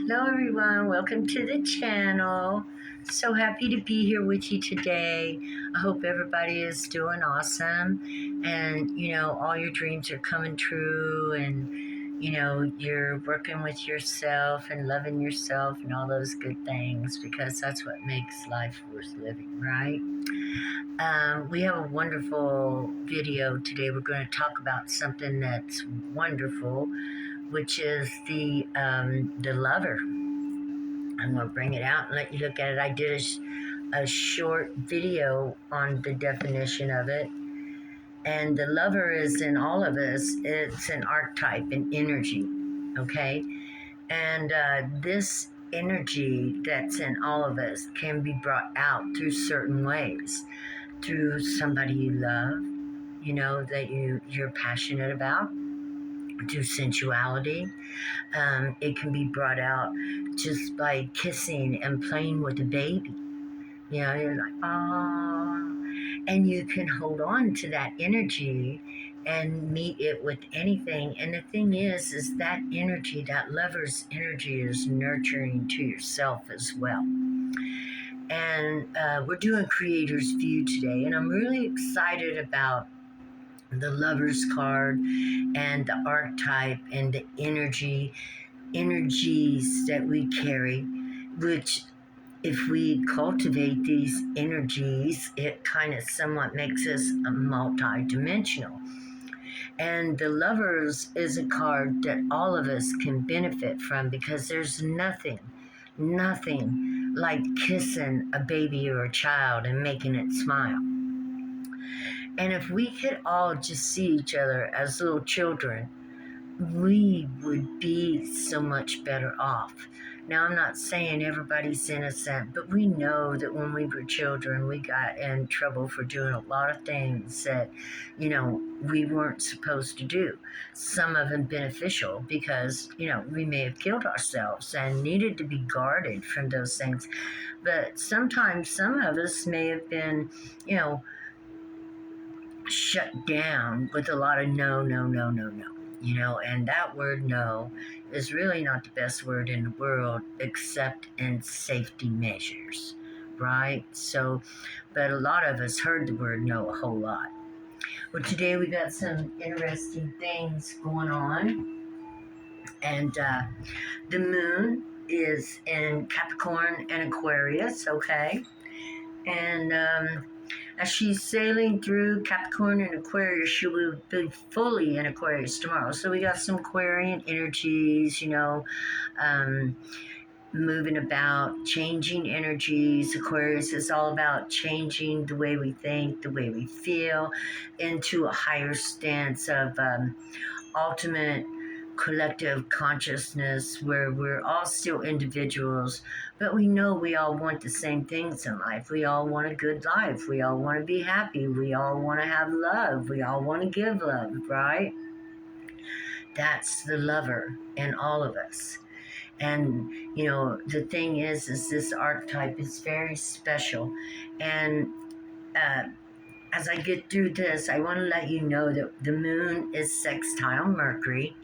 Hello, everyone. Welcome to the channel. So happy to be here with you today. I hope everybody is doing awesome and, all your dreams are coming true and, you're working with yourself and loving yourself and all those good things because that's what makes life worth living, right? We have a wonderful video today. We're going to talk about something that's wonderful, which is the lover. I'm going to bring it out and let you look at it. I did a short video on the definition of it. And the lover is in all of us. It's an archetype, an energy, okay? And this energy that's in all of us can be brought out through certain ways. Through somebody you love, that you're passionate about, through sensuality. It can be brought out just by kissing and playing with a baby. You're like, oh, and you can hold on to that energy and meet it with anything. And the thing is that energy, that lover's energy, is nurturing to yourself as well. And we're doing Creator's View today, and I'm really excited about the lover's card and the archetype and the energies that we carry, which if we cultivate these energies, it kind of somewhat makes us a multi-dimensional. And the lovers is a card that all of us can benefit from because there's nothing like kissing a baby or a child and making it smile. And if we could all just see each other as little children, we would be so much better off. Now, I'm not saying everybody's innocent, but we know that when we were children, we got in trouble for doing a lot of things that, we weren't supposed to do. Some of them beneficial because, we may have killed ourselves and needed to be guarded from those things. But sometimes some of us may have been, shut down with a lot of no, and that word no is really not the best word in the world except in safety measures, right? So, but a lot of us heard the word no a whole lot. Well, today we got some interesting things going on, and the moon is in Capricorn and Aquarius, okay? And as she's sailing through Capricorn and Aquarius, she will be fully in Aquarius tomorrow. So we got some Aquarian energies, moving about, changing energies. Aquarius is all about changing the way we think, the way we feel, into a higher stance of ultimate collective consciousness where we're all still individuals, but we know we all want the same things in life. We all want a good life. We all want to be happy. We all want to have love. We all want to give love, right? That's the lover in all of us. And, the thing is this archetype is very special. And as I get through this, I want to let you know that the moon is sextile Mercury,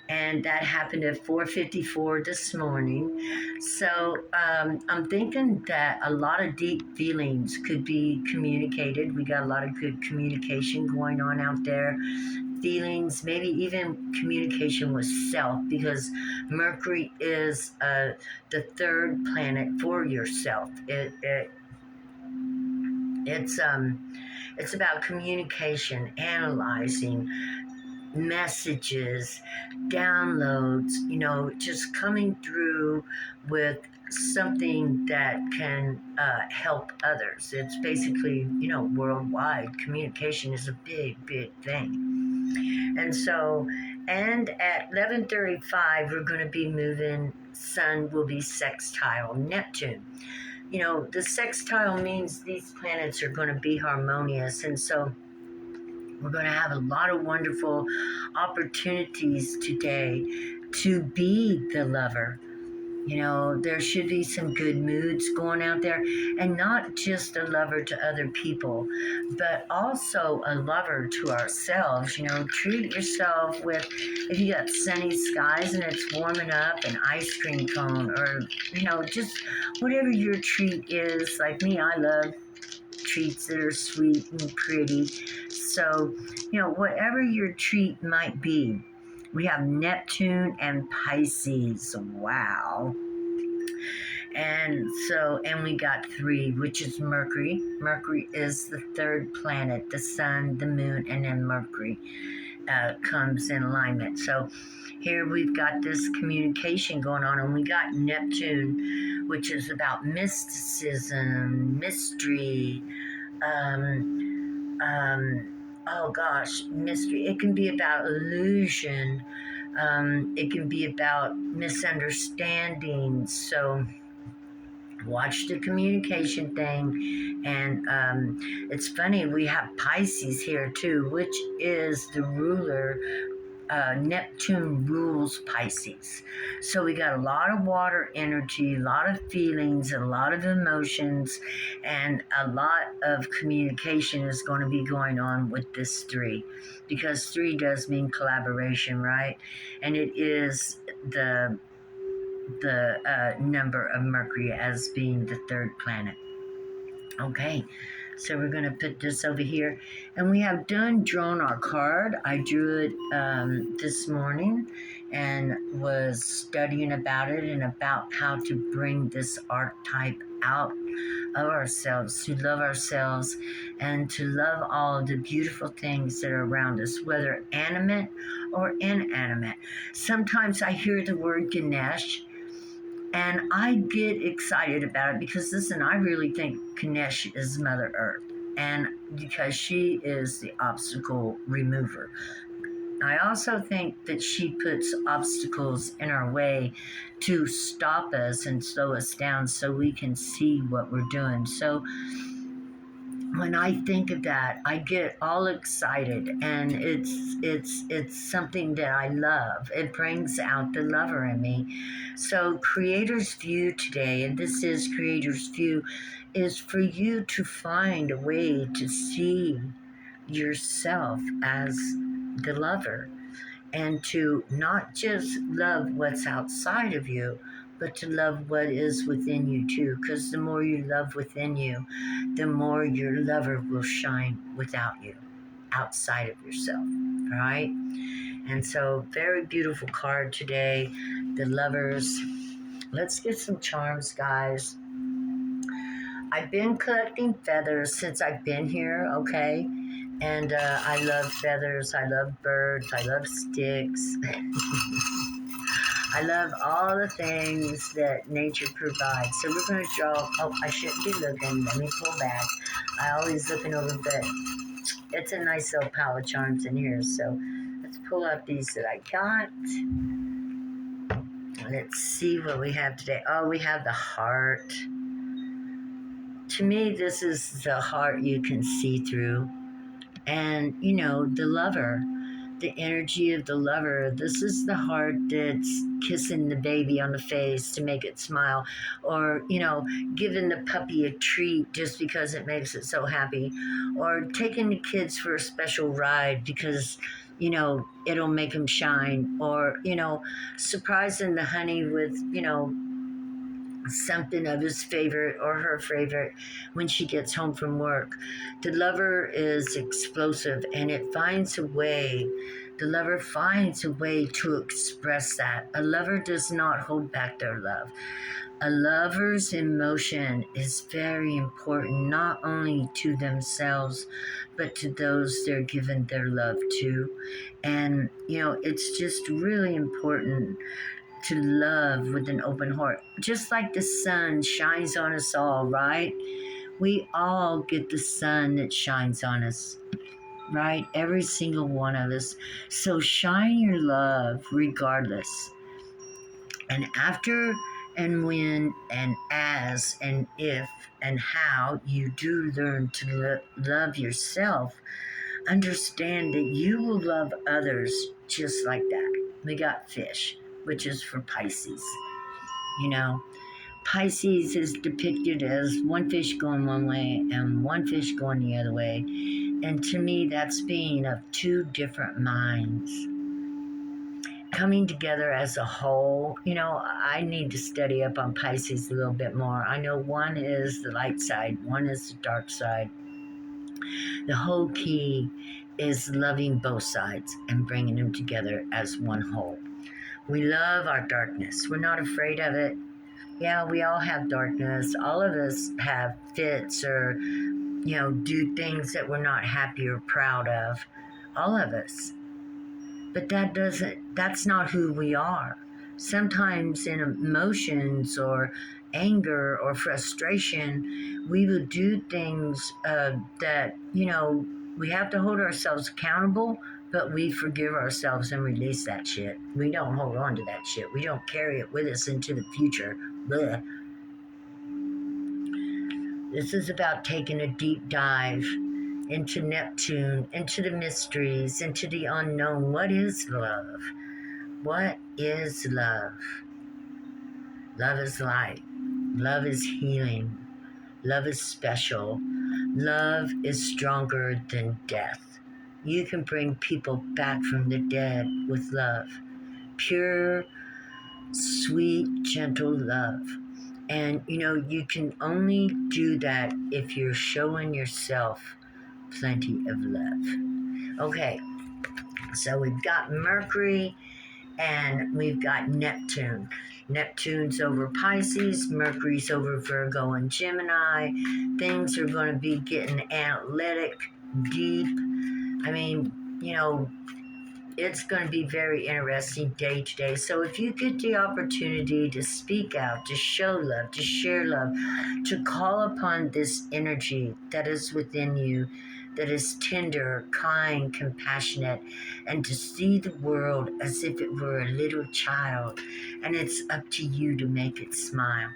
and that happened at 4:54 this morning. So I'm thinking that a lot of deep feelings could be communicated. We got a lot of good communication going on out there. Feelings, maybe even communication with self, because Mercury is the third planet for yourself. It's about communication, analyzing messages, downloads, just coming through with something that can help others. It's basically, worldwide. Communication is a big, big thing. And so, and at 11:35, we're going to be moving, Sun will be sextile Neptune. The sextile means these planets are going to be harmonious. And so we're going to have a lot of wonderful opportunities today to be the lover You know, there should be some good moods going out there, and not just a lover to other people, but also a lover to ourselves. You know, treat yourself with, if you got sunny skies and it's warming up, an ice cream cone, or, you know, just whatever your treat is. Like me, I love treats that are sweet and pretty. So, you know, whatever your treat might be, we have Neptune and Pisces. Wow. And we got three, which is Mercury. Mercury is the third planet, the sun, the moon, and then Mercury comes in alignment. So here we've got this communication going on, and we got Neptune, which is about mysticism, mystery, oh gosh, mystery. It can be about illusion. It can be about misunderstandings. So watch the communication thing. And it's funny, we have Pisces here too, which is the ruler. Neptune rules Pisces. So we got a lot of water energy, a lot of feelings, a lot of emotions, and a lot of communication is going to be going on with this three, because three does mean collaboration, right? And it is the number of Mercury as being the third planet. Okay, so we're going to put this over here. And we have drawn our card. I drew it this morning and was studying about it and about how to bring this archetype out of ourselves, to love ourselves and to love all the beautiful things that are around us, whether animate or inanimate. Sometimes I hear the word Ganesh and I get excited about it because, listen, I really think Ganesh is Mother Earth, and because she is the obstacle remover. I also think that she puts obstacles in our way to stop us and slow us down so we can see what we're doing. So when I think of that, I get all excited, and it's something that I love. It brings out the lover in me. So Creator's View today, and this is Creator's View, is for you to find a way to see yourself as the lover, and to not just love what's outside of you, but to love what is within you too. Because the more you love within you, the more your lover will shine without you, outside of yourself, right? And so, very beautiful card today, the lovers. Let's get some charms, guys. I've been collecting feathers since I've been here, okay? And I love feathers, I love birds, I love sticks. I love all the things that nature provides. So we're going to draw. Oh, I shouldn't be looking. Let me pull back. I always looking over, but it's a nice little pile of charms in here. So let's pull out these that I got. Let's see what we have today. Oh, we have the heart. To me, this is the heart you can see through. And, you know, the lover, the energy of the lover. This is the heart that's kissing the baby on the face to make it smile, or, you know, giving the puppy a treat just because it makes it so happy, or taking the kids for a special ride because, you know, it'll make them shine, or, you know, surprising the honey with, you know, something of his favorite or her favorite when she gets home from work. The lover is explosive, and it finds a way. The lover finds a way to express that. A lover does not hold back their love. A lover's emotion is very important, not only to themselves, but to those they're giving their love to. And, you know, it's just really important to love with an open heart. Just like the sun shines on us all, right? We all get the sun that shines on us, right? Every single one of us. So shine your love regardless. And after and when and as and if and how you do learn to love yourself, understand that you will love others just like that. We got fish, which is for Pisces. You know, Pisces is depicted as one fish going one way and one fish going the other way. And to me, that's being of two different minds coming together as a whole. I need to study up on Pisces a little bit more. I know one is the light side, one is the dark side. The whole key is loving both sides and bringing them together as one whole. We love our darkness. We're not afraid of it. Yeah, we all have darkness. All of us have fits or, do things that we're not happy or proud of. All of us. But that's not who we are. Sometimes in emotions or anger or frustration, we will do things that, we have to hold ourselves accountable, but we forgive ourselves and release that shit. We don't hold on to that shit. We don't carry it with us into the future. Blech. This is about taking a deep dive into Neptune, into the mysteries, into the unknown. What is love? What is love? Love is light. Love is healing. Love is special. Love is stronger than death. You can bring people back from the dead with love. Pure, sweet, gentle love. And, you can only do that if you're showing yourself plenty of love. Okay, so we've got Mercury and we've got Neptune. Neptune's over Pisces, Mercury's over Virgo and Gemini. Things are going to be getting analytic, deep. I mean, it's going to be very interesting day to day. So if you get the opportunity to speak out, to show love, to share love, to call upon this energy that is within you, that is tender, kind, compassionate, and to see the world as if it were a little child, and it's up to you to make it smile.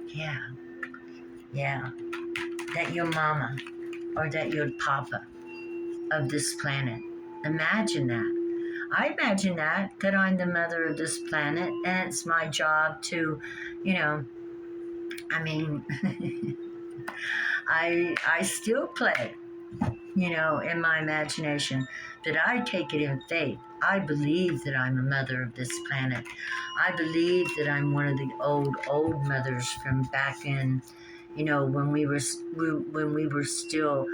Yeah. That your mama or that your papa of this planet. Imagine that. I imagine that I'm the mother of this planet, and it's my job to, I mean, I still play, in my imagination, that I take it in faith. I believe that I'm a mother of this planet. I believe that I'm one of the old mothers from back in, when we were still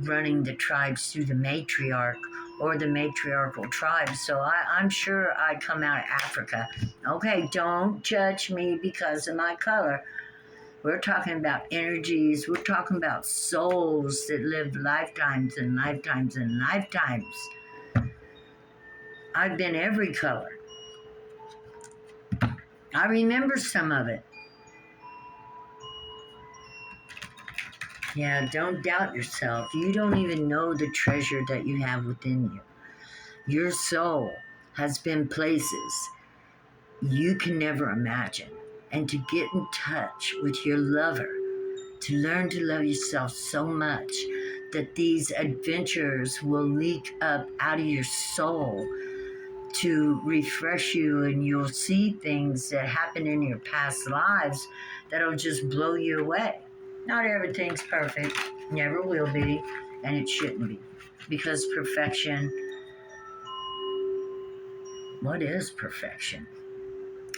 running the tribes through the matriarch or the matriarchal tribes. So I'm sure I come out of Africa. Okay, don't judge me because of my color. We're talking about energies. We're talking about souls that live lifetimes and lifetimes and lifetimes. I've been every color. I remember some of it. Yeah, don't doubt yourself. You don't even know the treasure that you have within you. Your soul has been places you can never imagine. And to get in touch with your lover, to learn to love yourself so much that these adventures will leak up out of your soul to refresh you, and you'll see things that happen in your past lives that'll just blow you away. Not everything's perfect, never will be, and it shouldn't be. Because perfection, what is perfection?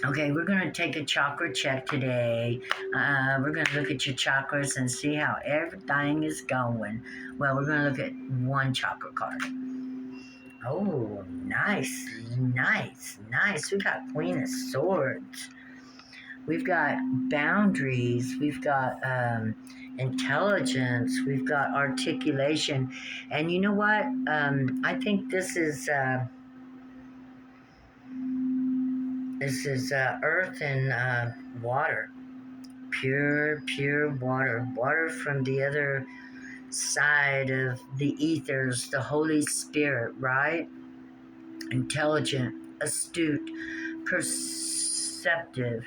Okay, we're going to take a chakra check today. We're going to look at your chakras and see how everything is going. Well, we're going to look at one chakra card. Oh, nice. We got Queen of Swords. We've got boundaries. We've got intelligence. We've got articulation. And you know what? I think this is earth and water. Pure water. Water from the other side of the ethers, the Holy Spirit, right? Intelligent, astute, perceptive,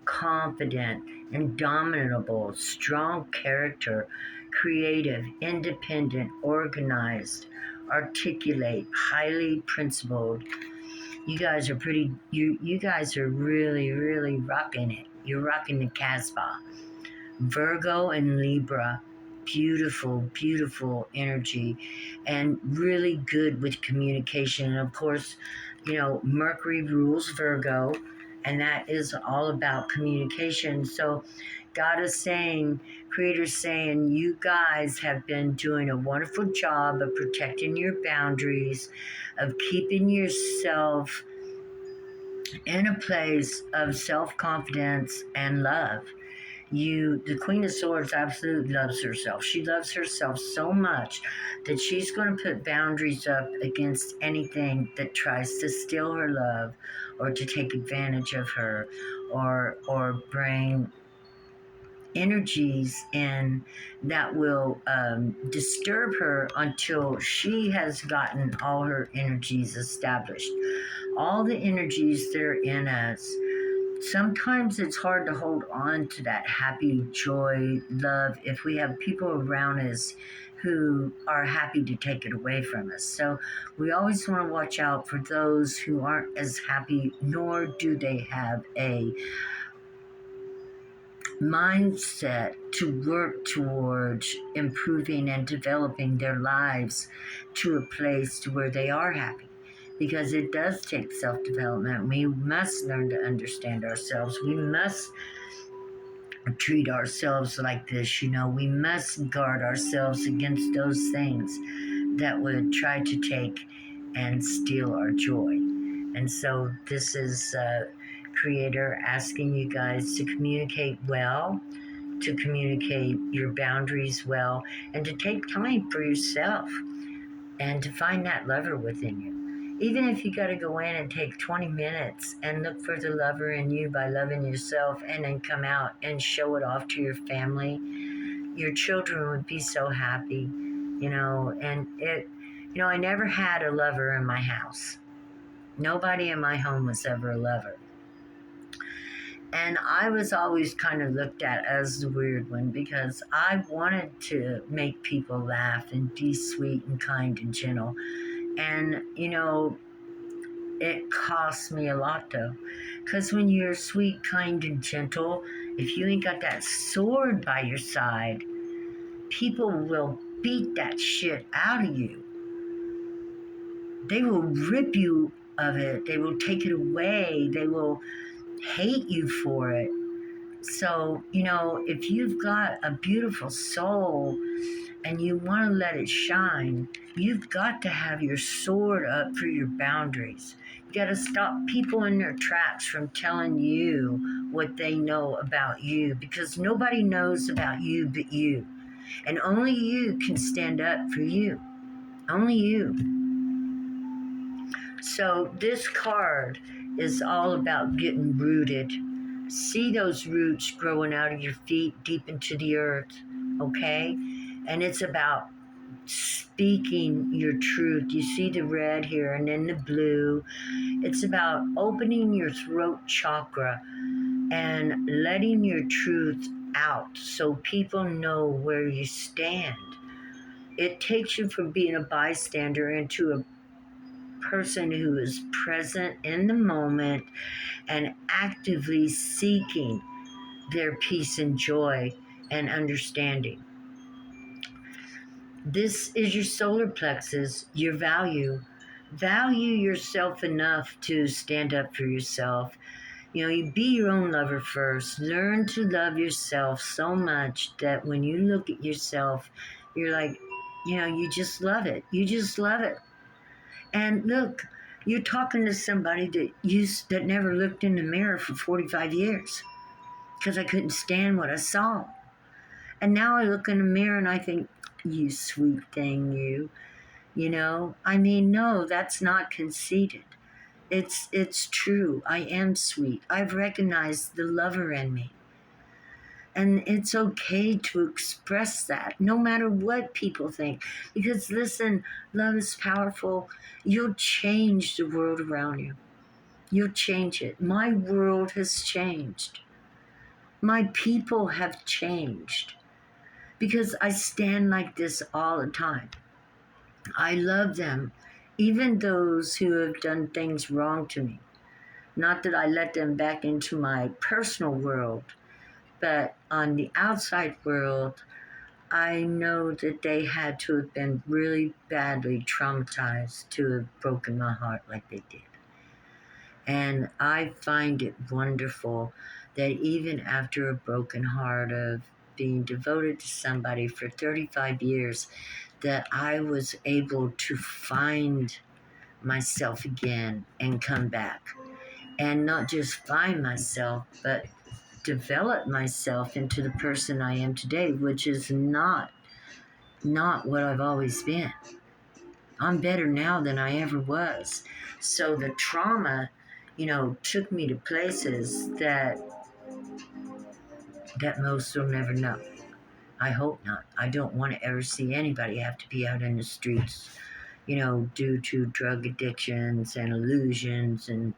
confident, indomitable, strong character, creative, independent, organized, articulate, highly principled, You guys are pretty. You guys are really, really rocking it. You're rocking the Casbah. Virgo and Libra, beautiful, beautiful energy, and really good with communication. And of course, Mercury rules Virgo, and that is all about communication. So, God is saying, Creator's saying, you guys have been doing a wonderful job of protecting your boundaries, of keeping yourself in a place of self confidence and love. The Queen of Swords absolutely loves herself. She loves herself so much that she's going to put boundaries up against anything that tries to steal her love or to take advantage of her or bring energies in that will disturb her until she has gotten all her energies established. All the energies that are in us, sometimes it's hard to hold on to that happy, joy, love if we have people around us who are happy to take it away from us. So we always want to watch out for those who aren't as happy, nor do they have a mindset to work towards improving and developing their lives to a place to where they are happy, because it does take self-development. We must learn to understand ourselves. We must treat ourselves like this. We must guard ourselves against those things that would try to take and steal our joy. And so this is Creator asking you guys to communicate well, to communicate your boundaries well, and to take time for yourself and to find that lover within you. Even if you got to go in and take 20 minutes and look for the lover in you by loving yourself, and then come out and show it off to your family, your children would be so happy, and I never had a lover in my house. Nobody in my home was ever a lover. And I was always kind of looked at as the weird one because I wanted to make people laugh and be sweet and kind and gentle. And, it cost me a lot though. Because when you're sweet, kind, and gentle, if you ain't got that sword by your side, people will beat that shit out of you. They will rip you of it. They will take it away. They will hate you for it. So, if you've got a beautiful soul and you want to let it shine, you've got to have your sword up for your boundaries. You got to stop people in their tracks from telling you what they know about you, because nobody knows about you but you. And only you can stand up for you. Only you. So this card is all about getting rooted. See those roots growing out of your feet deep into the earth, okay? And it's about speaking your truth. You see the red here and then the blue. It's about opening your throat chakra and letting your truth out so people know where you stand. It takes you from being a bystander into a person who is present in the moment and actively seeking their peace and joy and understanding. This is your solar plexus, your value. Value yourself enough to stand up for yourself. You be your own lover first. Learn to love yourself so much that when you look at yourself, you're like, you just love it. You just love it. And look, you're talking to somebody that never looked in the mirror for 45 years because I couldn't stand what I saw. And now I look in the mirror and I think, you sweet thing, you. No, that's not conceited. It's true. I am sweet. I've recognized the lover in me. And it's okay to express that, no matter what people think. Because listen, love is powerful. You'll change the world around you. You'll change it. My world has changed. My people have changed. Because I stand like this all the time. I love them, even those who have done things wrong to me. Not that I let them back into my personal world, but on the outside world, I know that they had to have been really badly traumatized to have broken my heart like they did. And I find it wonderful that even after a broken heart of being devoted to somebody for 35 years, that I was able to find myself again and come back. And not just find myself, but develop myself into the person I am today, which is not what I've always been. I'm better now than I ever was. So the trauma, took me to places that most will never know. I hope not. I don't want to ever see anybody have to be out in the streets, due to drug addictions and illusions and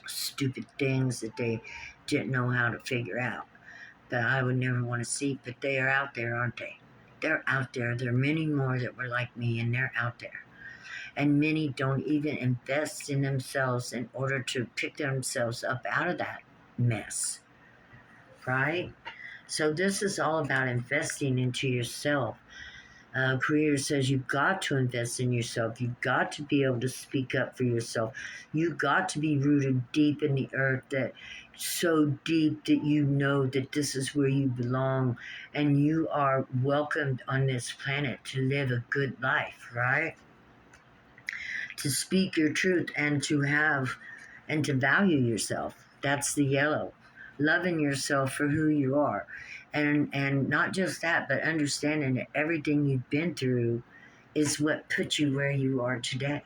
stupid things that they didn't know how to figure out. That I would never want to see, but they are out there, aren't they? They're out there. There are many more that were like me, and they're out there. And many don't even invest in themselves in order to pick themselves up out of that mess, right? So this is all about investing into yourself. Creator says you've got to invest in yourself. You've got to be able to speak up for yourself. You've got to be rooted deep in the earth, that so deep that you know that this is where you belong and you are welcomed on this planet to live a good life, right? To speak your truth and to have and to value yourself. That's the yellow. Loving yourself for who you are. And not just that, but understanding that everything you've been through is what put you where you are today.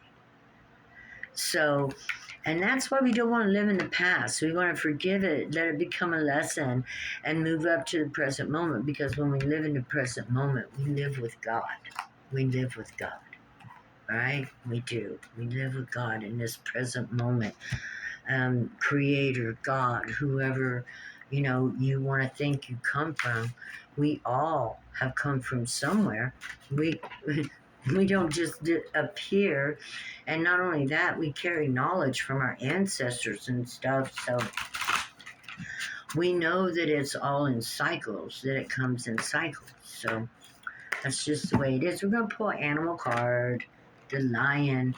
So, and that's why we don't want to live in the past. We want to forgive it, let it become a lesson, and move up to the present moment. Because when we live in the present moment, we live with God. We live with God. Right? We do. We live with God in this present moment. Creator, God, whoever, you want to think you come from. We all have come from somewhere. We don't just appear. And not only that, we carry knowledge from our ancestors and stuff. So we know that it's all in cycles, that it comes in cycles. So that's just the way it is. We're going to pull an animal card. The lion.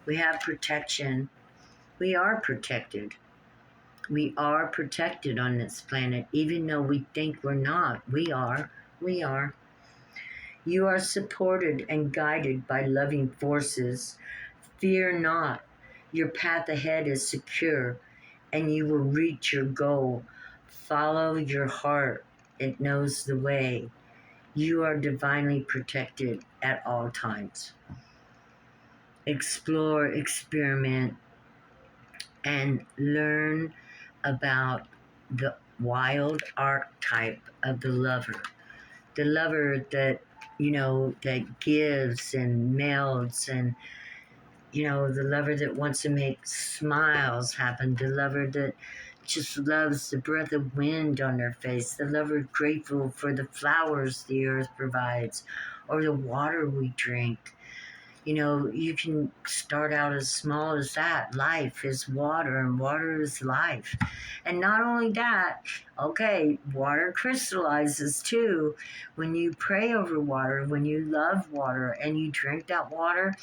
We have protection. We are protected. We are protected on this planet, even though we think we're not. We are. We are. You are supported and guided by loving forces. Fear not. Your path ahead is secure, and you will reach your goal. Follow your heart. It knows the way. You are divinely protected at all times. Explore, experiment, and learn about the wild archetype of the lover. The lover that, that gives and melds, and, the lover that wants to make smiles happen. The lover that just loves the breath of wind on their face. The lover grateful for the flowers the earth provides or the water we drink. You can start out as small as that. Life is water, and water is life. And not only that, okay, water crystallizes too. When you pray over water, when you love water, and you drink that water,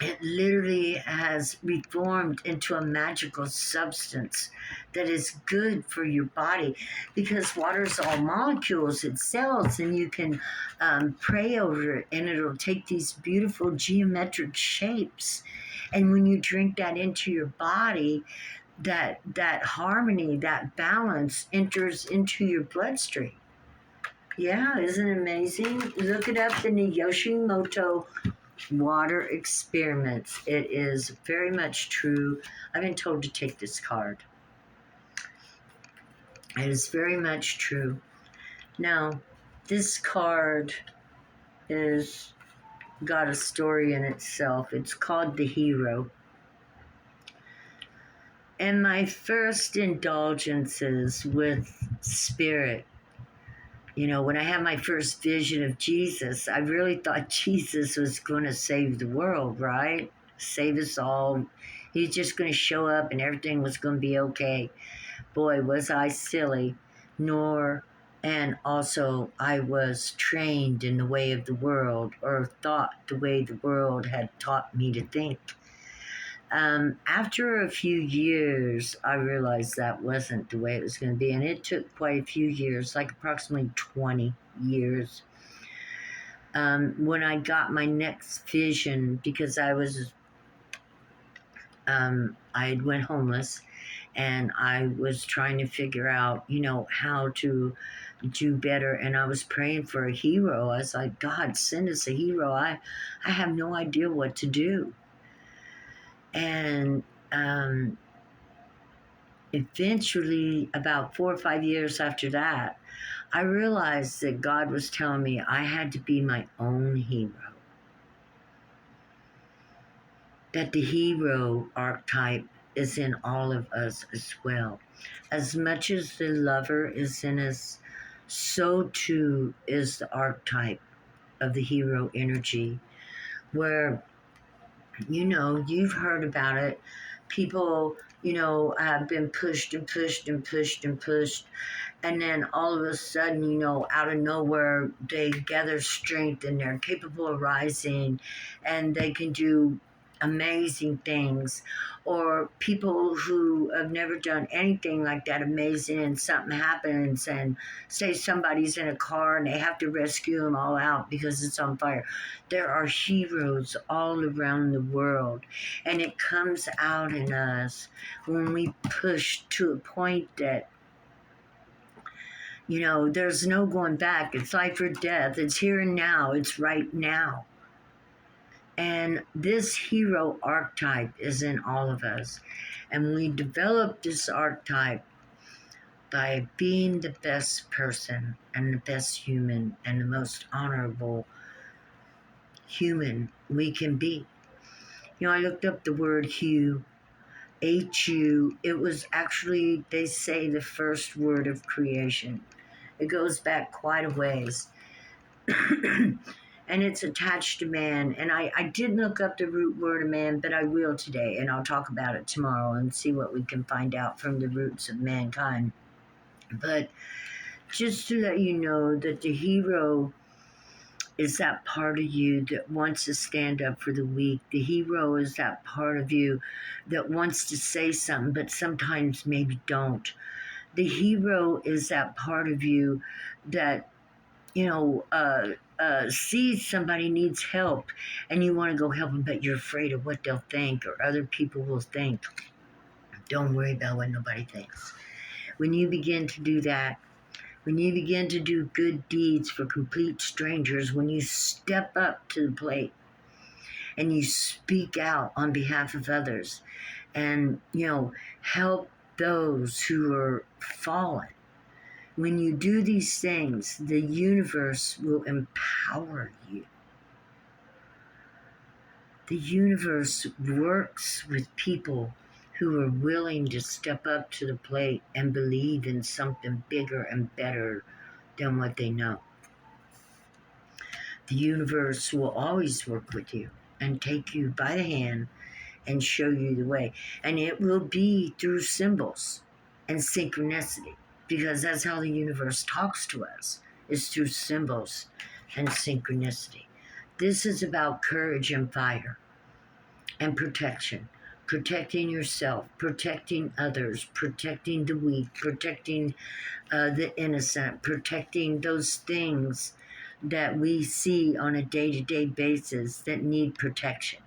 it literally has reformed into a magical substance that is good for your body, because water is all molecules, it's cells, and you can pray over it and it'll take these beautiful geometric shapes. And when you drink that into your body, that harmony, that balance enters into your bloodstream. Yeah, isn't it amazing? Look it up in the Yoshimoto water experiments. It is very much true. I've been told to take this card. It is very much true. Now, this card is got a story in itself. It's called The Hero. And my first indulgences with spirit When I had my first vision of Jesus, I really thought Jesus was going to save the world, right? Save us all. He's just going to show up and everything was going to be okay. Boy, was I silly. And also I was trained in the way of the world, or thought the way the world had taught me to think. After a few years, I realized that wasn't the way it was going to be. And it took quite a few years, like approximately 20 years, when I got my next vision, because I had went homeless and I was trying to figure out, how to do better. And I was praying for a hero. I was like, God, send us a hero. I have no idea what to do. And eventually, about 4 or 5 years after that, I realized that God was telling me I had to be my own hero. That the hero archetype is in all of us as well. As much as the lover is in us, so too is the archetype of the hero energy, where, you've heard about it. People, have been pushed and pushed and pushed and pushed. And then all of a sudden, out of nowhere, they gather strength and they're capable of rising and they can do amazing things. Or people who have never done anything like that amazing, and something happens, and say somebody's in a car and they have to rescue them all out because it's on fire. There are heroes all around the world, and it comes out in us when we push to a point that, there's no going back. It's life or death. It's here and now. It's right now. And this hero archetype is in all of us. And we develop this archetype by being the best person and the best human and the most honorable human we can be. I looked up the word hue, H-U. It was actually, they say, the first word of creation. It goes back quite a ways. And it's attached to man. And I didn't look up the root word of man, but I will today, and I'll talk about it tomorrow and see what we can find out from the roots of mankind. But just to let you know that the hero is that part of you that wants to stand up for the weak. The hero is that part of you that wants to say something, but sometimes maybe don't. The hero is that part of you that, sees somebody needs help and you want to go help them, but you're afraid of what they'll think or other people will think. Don't worry about what nobody thinks. When you begin to do that, when you begin to do good deeds for complete strangers, when you step up to the plate and you speak out on behalf of others and, help those who are fallen, when you do these things, the universe will empower you. The universe works with people who are willing to step up to the plate and believe in something bigger and better than what they know. The universe will always work with you and take you by the hand and show you the way. And it will be through symbols and synchronicity, because that's how the universe talks to us, is through symbols and synchronicity. This is about courage and fire and protection. Protecting yourself, protecting others, protecting the weak, protecting the innocent, protecting those things that we see on a day-to-day basis that need protection.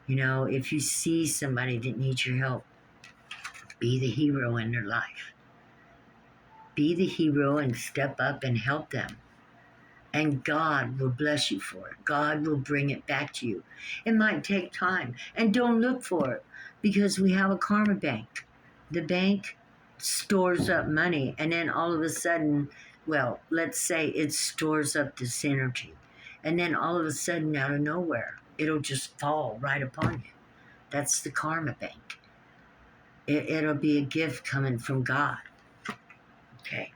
If you see somebody that needs your help, be the hero in their life. Be the hero and step up and help them. And God will bless you for it. God will bring it back to you. It might take time. And don't look for it, because we have a karma bank. The bank stores up money, and then all of a sudden, well, let's say it stores up this energy. And then all of a sudden, out of nowhere, it'll just fall right upon you. That's the karma bank. It'll be a gift coming from God. Okay.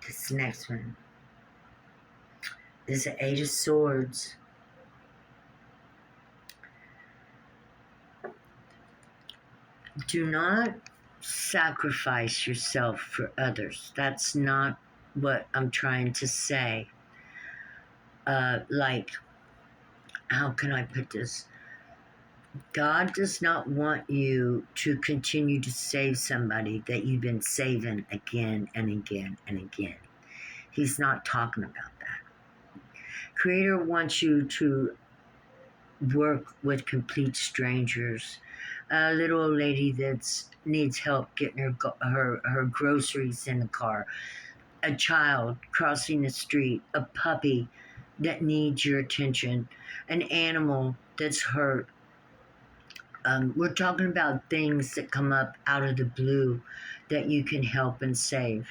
This next one is the Eight of Swords. Do not sacrifice yourself for others. That's not what I'm trying to say. Like, how can I put this? God does not want you to continue to save somebody that you've been saving again and again and again. He's not talking about that. Creator wants you to work with complete strangers. A little old lady that needs help getting her groceries in the car. A child crossing the street. A puppy that needs your attention. An animal that's hurt. We're talking about things that come up out of the blue that you can help and save.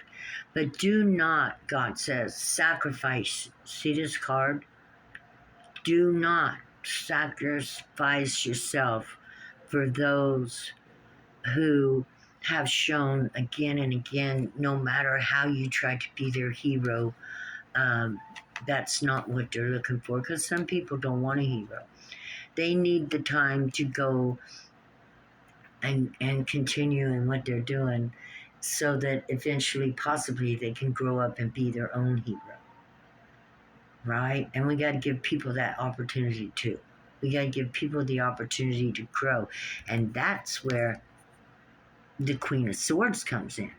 But do not, God says, sacrifice. See this card? Do not sacrifice yourself for those who have shown again and again, no matter how you try to be their hero, that's not what they're looking for, because some people don't want a hero. They need the time to go and continue in what they're doing so that eventually, possibly, they can grow up and be their own hero. Right? And we got to give people that opportunity too. We got to give people the opportunity to grow. And that's where the Queen of Swords comes in.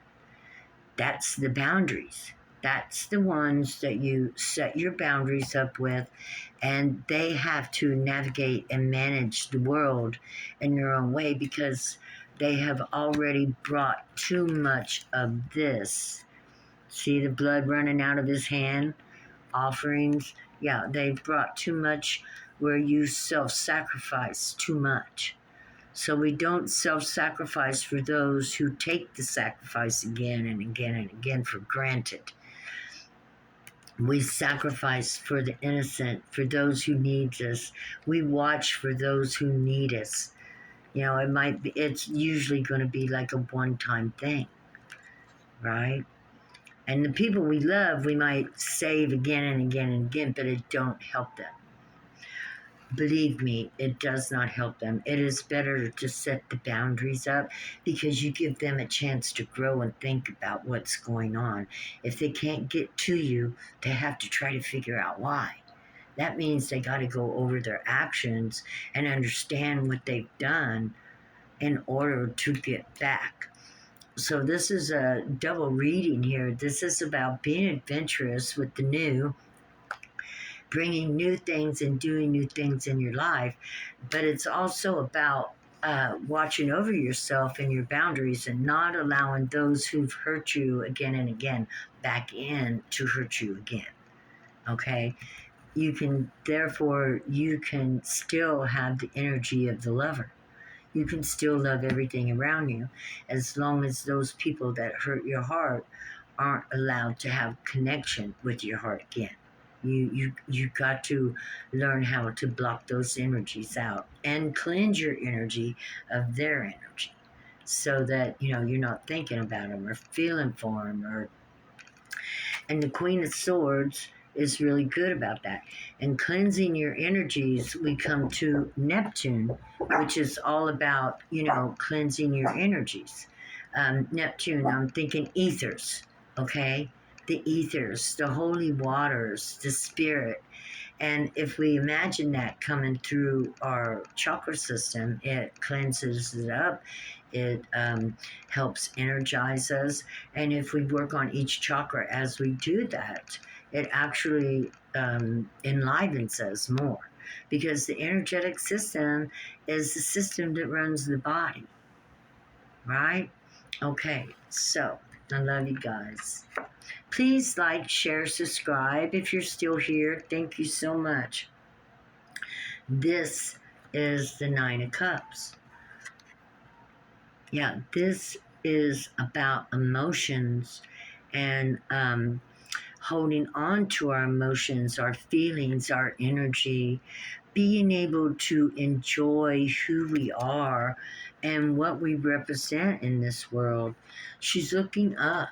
That's the boundaries. That's the ones that you set your boundaries up with, and they have to navigate and manage the world in their own way because they have already brought too much of this. See the blood running out of his hand? Offerings. Yeah, they've brought too much where you self-sacrifice too much. So we don't self-sacrifice for those who take the sacrifice again and again and again for granted. We sacrifice for the innocent, for those who need us. We watch for those who need us. You know, it's usually going to be like a one-time thing, right? And the people we love, we might save again and again and again, but it don't help them. Believe me, it does not help them. It is better to set the boundaries up because you give them a chance to grow and think about what's going on. If they can't get to you, they have to try to figure out why. That means they got to go over their actions and understand what they've done in order to get back. So this is a double reading here. This is about being adventurous with the new, bringing new things and doing new things in your life. But it's also about watching over yourself and your boundaries and not allowing those who've hurt you again and again back in to hurt you again. Okay? You can still have the energy of the lover. You can still love everything around you as long as those people that hurt your heart aren't allowed to have connection with your heart again. You got to learn how to block those energies out and cleanse your energy of their energy so that, you're not thinking about them or feeling for them. And the Queen of Swords is really good about that. And cleansing your energies, we come to Neptune, which is all about, cleansing your energies. Neptune, I'm thinking ethers, okay? The ethers, the holy waters, the spirit. And if we imagine that coming through our chakra system, it cleanses it up. It helps energize us. And if we work on each chakra as we do that, it actually enlivens us more. Because the energetic system is the system that runs the body. Right? Okay, so I love you guys. Please like, share, subscribe if you're still here. Thank you so much. This is the Nine of Cups. Yeah, this is about emotions and holding on to our emotions, our feelings, our energy, being able to enjoy who we are and what we represent in this world. She's looking up.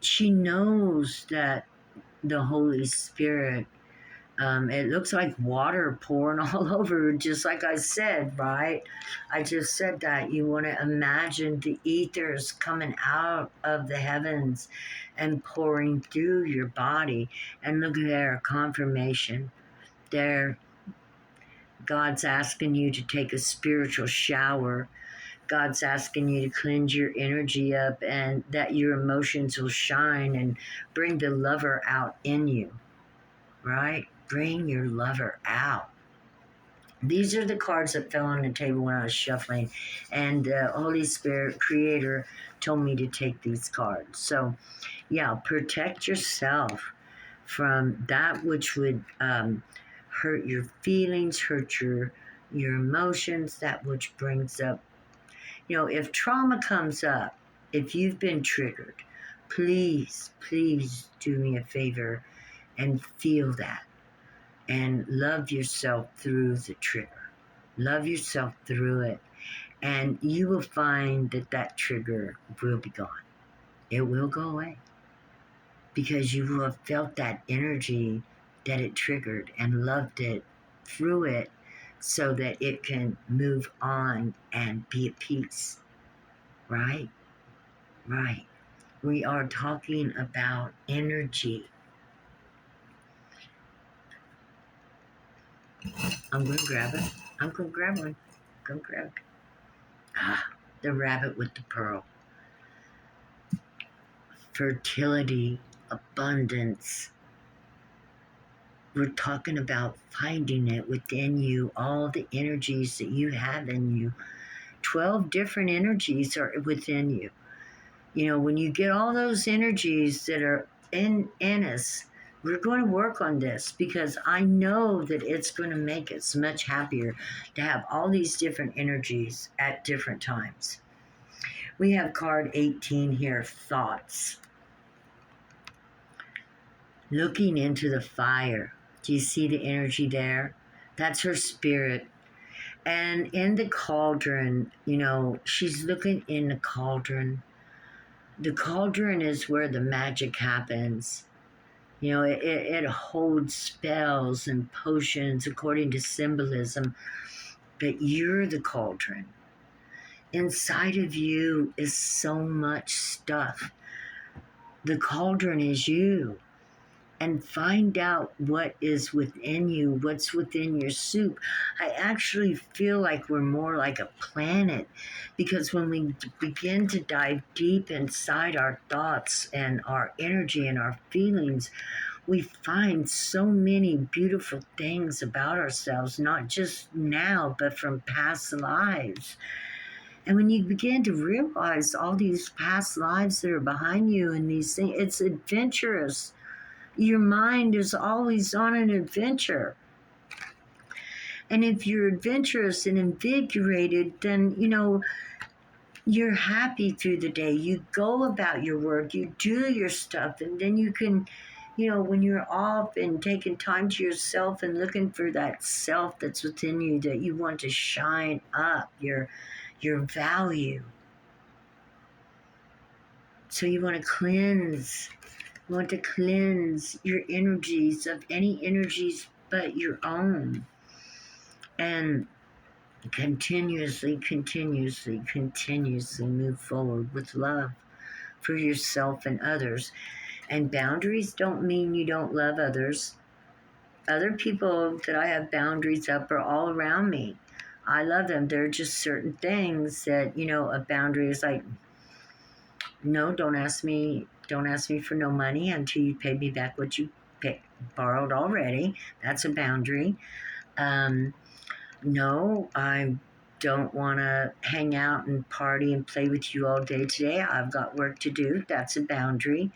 she knows that the Holy Spirit, it looks like water pouring all over, just like I said, right? I just said that you want to imagine the ethers coming out of the heavens and pouring through your body. And look at there, confirmation. There, God's asking you to take a spiritual shower. God's asking you to cleanse your energy up and that your emotions will shine and bring the lover out in you, right? Bring your lover out. These are the cards that fell on the table when I was shuffling, and the Holy Spirit Creator told me to take these cards. So, yeah, protect yourself from that which would hurt your feelings, hurt your emotions, that which brings up, if trauma comes up, if you've been triggered, please, please do me a favor and feel that and love yourself through the trigger. Love yourself through it, and you will find that that trigger will be gone. It will go away because you will have felt that energy that it triggered and loved it through it so that it can move on and be at peace. Right? Right. We are talking about energy. I'm going to grab it. I'm going to grab one. Go grab it. Ah, the rabbit with the pearl. Fertility, abundance. We're talking about finding it within you, all the energies that you have in you. 12 different energies are within you. When you get all those energies that are in us, we're going to work on this because I know that it's going to make us much happier to have all these different energies at different times. We have card 18 here, thoughts. Looking into the fire. Do you see the energy there? That's her spirit. And in the cauldron, she's looking in the cauldron. The cauldron is where the magic happens. It holds spells and potions according to symbolism, but you're the cauldron. Inside of you is so much stuff. The cauldron is you. And find out what is within you, what's within your soup. I actually feel like we're more like a planet because when we begin to dive deep inside our thoughts and our energy and our feelings, we find so many beautiful things about ourselves, not just now, but from past lives. And when you begin to realize all these past lives that are behind you and these things, it's adventurous. Your mind is always on an adventure. And if you're adventurous and invigorated, then, you're happy through the day. You go about your work, you do your stuff, and then you can, when you're off and taking time to yourself and looking for that self that's within you that you want to shine up, your value. So you want to cleanse. You want to cleanse your energies of any energies but your own. And continuously move forward with love for yourself and others. And boundaries don't mean you don't love others. Other people that I have boundaries up are all around me. I love them. There are just certain things that, a boundary is like, no, don't ask me for no money until you pay me back what you borrowed already. That's a boundary. No, I don't want to hang out and party and play with you all day today. I've got work to do. That's a boundary.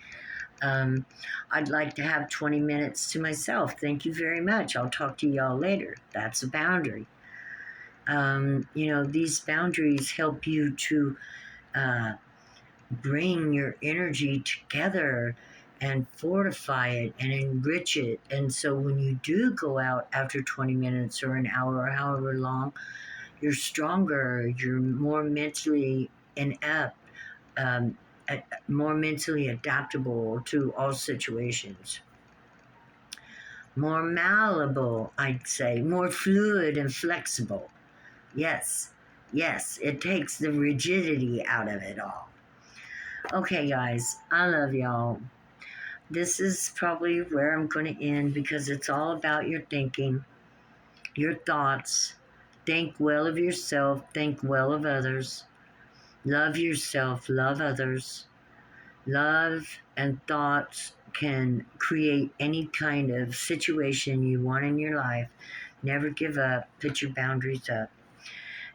I'd like to have 20 minutes to myself. Thank you very much. I'll talk to y'all later. That's a boundary. These boundaries help you to bring your energy together and fortify it and enrich it. And so when you do go out after 20 minutes or an hour or however long, you're stronger, you're more mentally inept, more mentally adaptable to all situations, more malleable, I'd say, more fluid and flexible. Yes, yes, it takes the rigidity out of it all. Okay, guys, I love y'all. This is probably where I'm going to end because it's all about your thinking, your thoughts. Think well of yourself, think well of others. Love yourself, love others. Love and thoughts can create any kind of situation you want in your life. Never give up, put your boundaries up.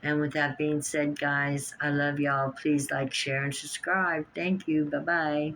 And with that being said, guys, I love y'all. Please like, share, and subscribe. Thank you. Bye bye.